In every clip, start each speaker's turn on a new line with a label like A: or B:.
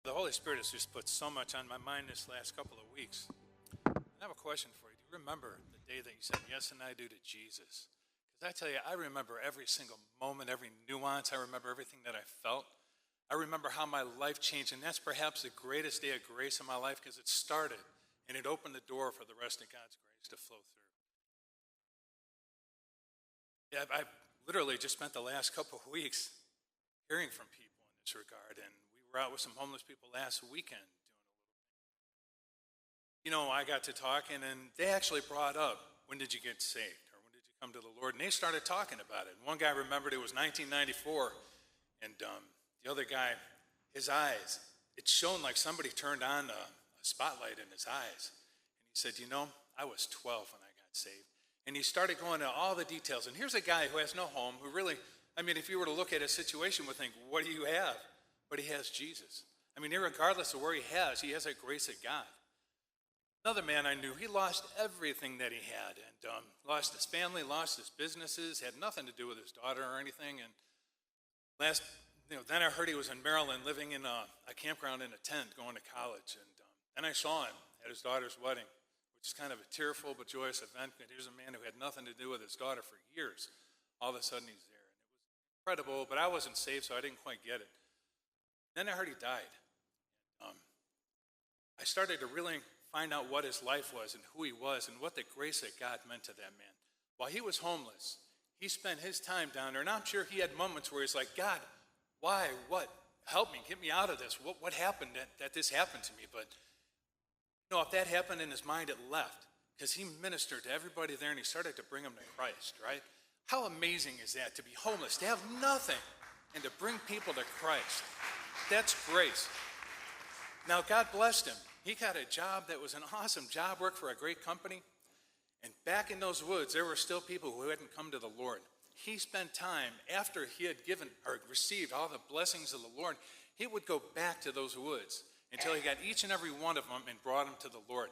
A: The Holy Spirit has just put so much on my mind this last couple of weeks. I have a question for you. Do you remember the day that you said yes and I do to Jesus? Because I tell you, I remember every single moment, every nuance. I remember everything that I felt. I remember how my life changed, and that's perhaps the greatest day of grace in my life because it started and it opened the door for the rest of God's grace to flow through. Yeah, I've literally just spent the last couple of weeks hearing from people in this regard, and we were out with some homeless people last weekend doing a little thing. You know, I got to talking, and they actually brought up, when did you get saved, or when did you come to the Lord? And they started talking about it. And one guy remembered it was 1994, and the other guy, his eyes, it shone like somebody turned on a spotlight in his eyes. And he said, you know, I was 12 when I got saved. And he started going into all the details. And here's a guy who has no home, who really, I mean, if you were to look at his situation, would think, what do you have? But he has Jesus. I mean, regardless of where he has that grace of God. Another man I knew, he lost everything that he had, and lost his family, lost his businesses, had nothing to do with his daughter or anything. And then I heard he was in Maryland living in a campground in a tent going to college. And then I saw him at his daughter's wedding, which is kind of a tearful but joyous event. And here's a man who had nothing to do with his daughter for years. All of a sudden he's there. And it was incredible, but I wasn't saved, so I didn't quite get it. Then I heard he died. I started to really find out what his life was and who he was and what the grace of God meant to that man. While he was homeless, he spent his time down there, and I'm sure he had moments where he's like, God, why, what, help me, get me out of this. What happened that this happened to me? But if that happened in his mind, it left because he ministered to everybody there and he started to bring them to Christ, right? How amazing is that, to be homeless, to have nothing and to bring people to Christ? That's grace. Now, God blessed him. He got a job that was an awesome job, worked for a great company. And back in those woods, there were still people who hadn't come to the Lord. He spent time after he had given or received all the blessings of the Lord. He would go back to those woods until he got each and every one of them and brought them to the Lord.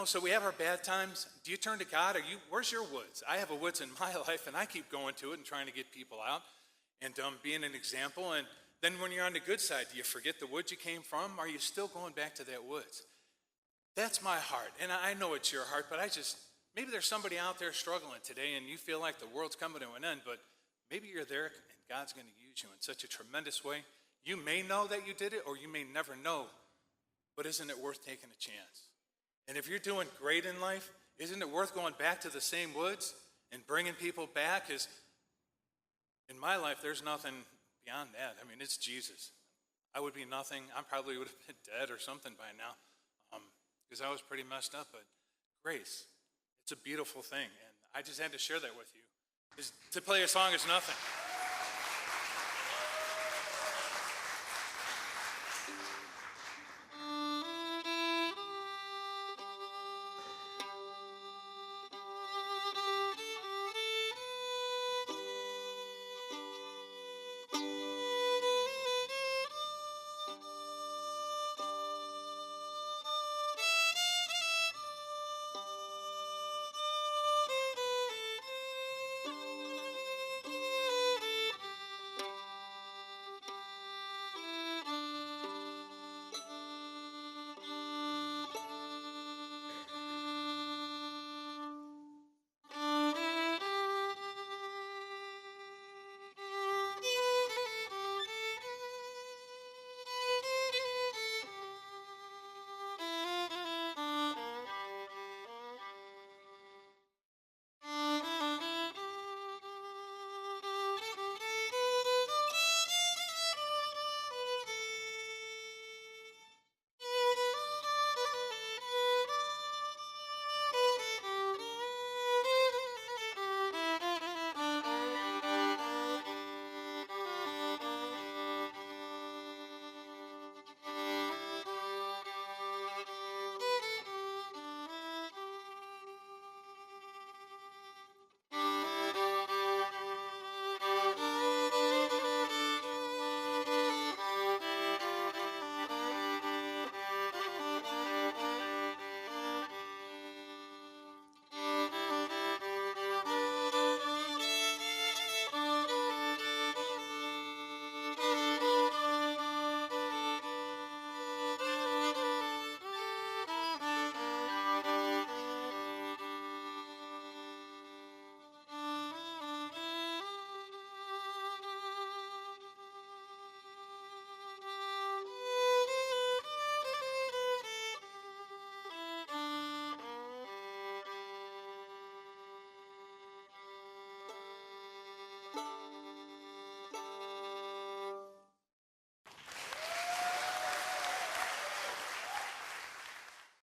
A: So we have our bad times. Do you turn to God? Where's your woods? I have a woods in my life, and I keep going to it and trying to get people out and being an example. And then when you're on the good side, do you forget the woods you came from? Are you still going back to that woods? That's my heart, and I know it's your heart, but maybe there's somebody out there struggling today, and you feel like the world's coming to an end, but maybe you're there, and God's going to use you in such a tremendous way. You may know that you did it, or you may never know, but isn't it worth taking a chance? And if you're doing great in life, isn't it worth going back to the same woods and bringing people back? Because in my life, there's nothing beyond that. I mean, it's Jesus. I would be nothing. I probably would have been dead or something by now because I was pretty messed up, but grace, it's a beautiful thing, and I just had to share that with you. To play a song is nothing.